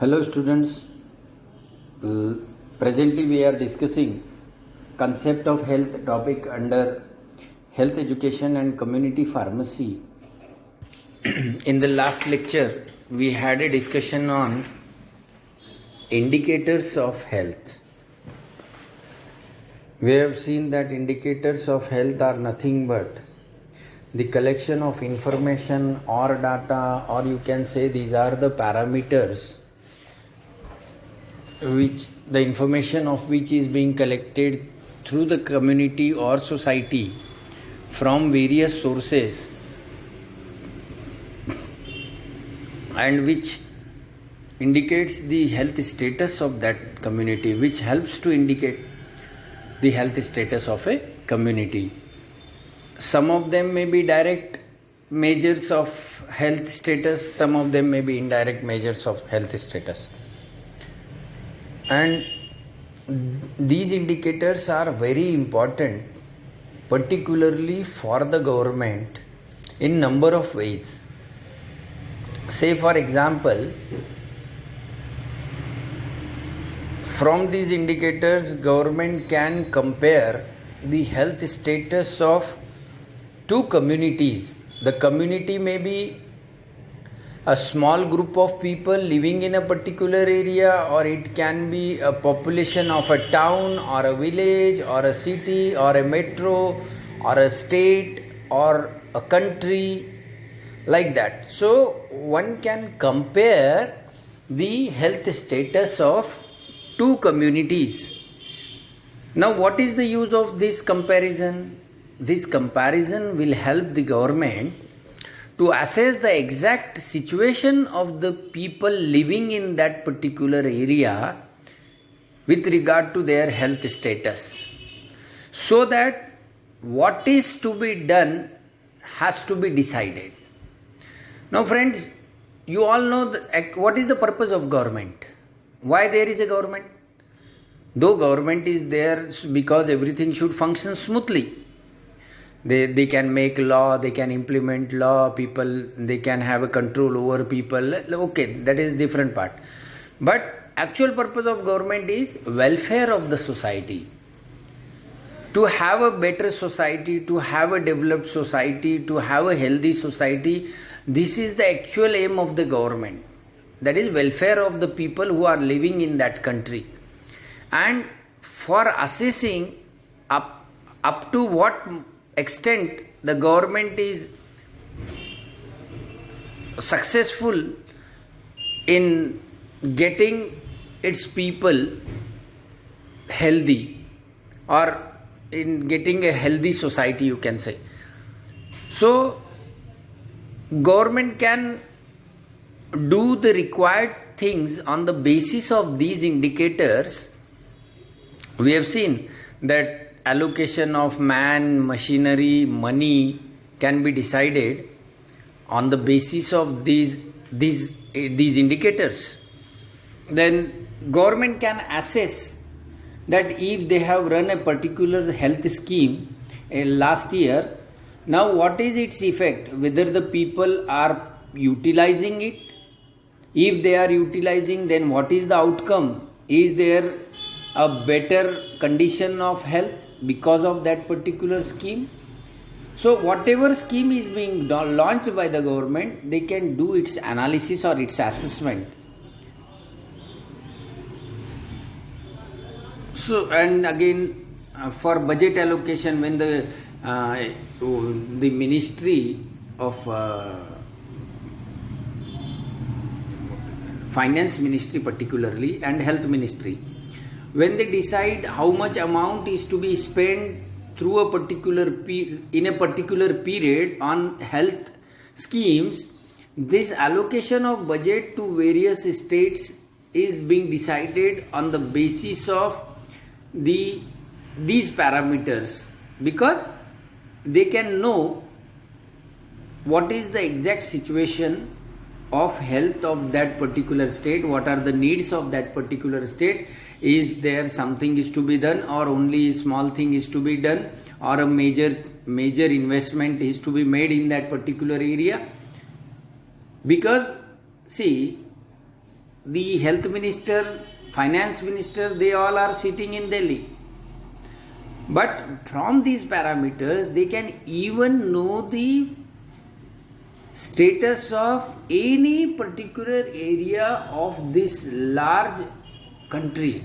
Hello students. Presently we are discussing concept of health topic under health education and community pharmacy. In the last lecture we had a discussion on indicators of health. We have seen that indicators of health are nothing but the collection of information or data, or you can say these are the parameters which the information of which is being collected through the community or society from various sources, and which indicates the health status of that community, which helps to indicate the health status of a community. Some of them may be direct measures of health status, some of them may be indirect measures of health status. And these indicators are very important, particularly for the government, in number of ways. Say for example, from these indicators, government can compare the health status of two communities. The community may be a small group of people living in a particular area, or it can be a population of a town or a village or a city or a metro or a state or a country, like that. So one can compare the health status of two communities. Now what is the use of this comparison? This comparison will help the government to assess the exact situation of the people living in that particular area with regard to their health status, so that what is to be done has to be decided. Now friends, you all know what is the purpose of government. Why there is a government? Though government is there because everything should function smoothly. They can make law, they can implement law, they can have a control over people. Okay, that is different part. But actual purpose of government is welfare of the society. To have a better society, to have a developed society, to have a healthy society, this is the actual aim of the government. That is welfare of the people who are living in that country. And for assessing up to what extent the government is successful in getting its people healthy, or in getting a healthy society, you can say. So government can do the required things on the basis of these indicators. We have seen that allocation of man, machinery, money can be decided on the basis of these indicators. Then government can assess that if they have run a particular health scheme last year, now what is its effect, whether the people are utilizing it. If they are utilizing, then what is the outcome? Is there a better condition of health because of that particular scheme? So whatever scheme is being launched by the government, they can do its analysis or its assessment. So, and again, for budget allocation, when the Ministry of Finance Ministry particularly, and Health Ministry, when they decide how much amount is to be spent through a particular in a particular period on health schemes, this allocation of budget to various states is being decided on the basis of these parameters, because they can know what is the exact situation of health of that particular state, what are the needs of that particular state. Is there something is to be done, or only small thing is to be done, or a major investment is to be made in that particular area? Because see, the health minister, finance minister, they all are sitting in Delhi. But from these parameters, they can even know the status of any particular area of this large country.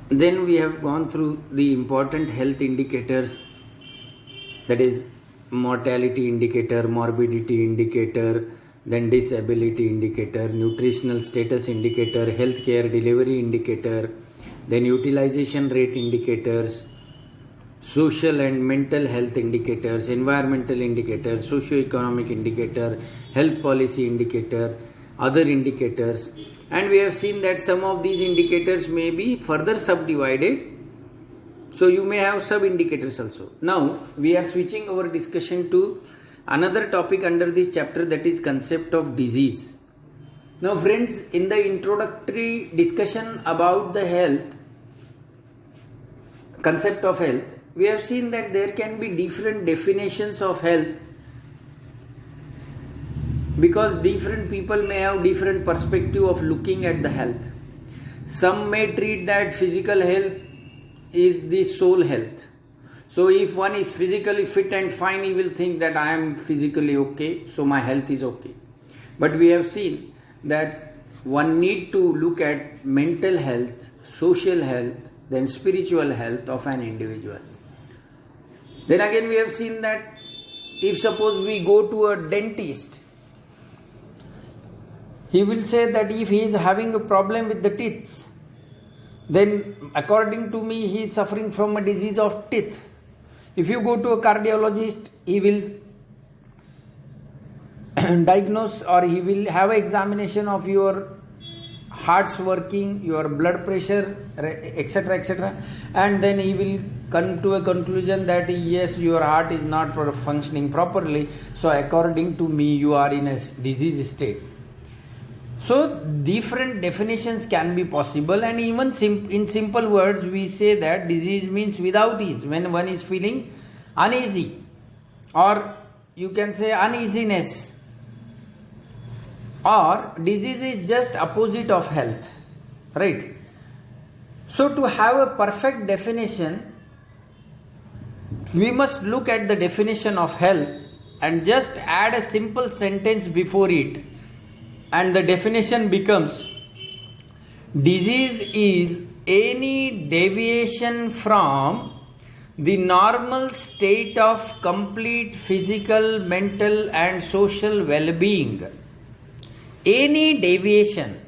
Then we have gone through the important health indicators, that is mortality indicator, morbidity indicator, then disability indicator, nutritional status indicator, healthcare delivery indicator, then utilization rate indicators, social and mental health indicators, environmental indicators, socio-economic indicator, health policy indicator, other indicators. And we have seen that some of these indicators may be further subdivided. So you may have sub-indicators also. Now we are switching our discussion to another topic under this chapter, that is concept of disease. Now friends, in the introductory discussion about the health, concept of health, we have seen that there can be different definitions of health, because different people may have different perspective of looking at the health. Some may treat that physical health is the soul health. So if one is physically fit and fine, he will think that I am physically okay, so my health is okay. But we have seen that one need to look at mental health, social health, then spiritual health of an individual. Then again we have seen that if suppose we go to a dentist, he will say that if he is having a problem with the teeth, then according to me he is suffering from a disease of teeth. If you go to a cardiologist, he will diagnose, or he will have an examination of your heart's working, your blood pressure, etc., etc., and then he will come to a conclusion that yes, your heart is not functioning properly, so according to me you are in a disease state. So different definitions can be possible, and even in simple words we say that disease means without ease, when one is feeling uneasy, or you can say uneasiness, or disease is just opposite of health, right? So to have a perfect definition, we must look at the definition of health and just add a simple sentence before it, and the definition becomes: disease is any deviation from the normal state of complete physical, mental and social well-being. Any deviation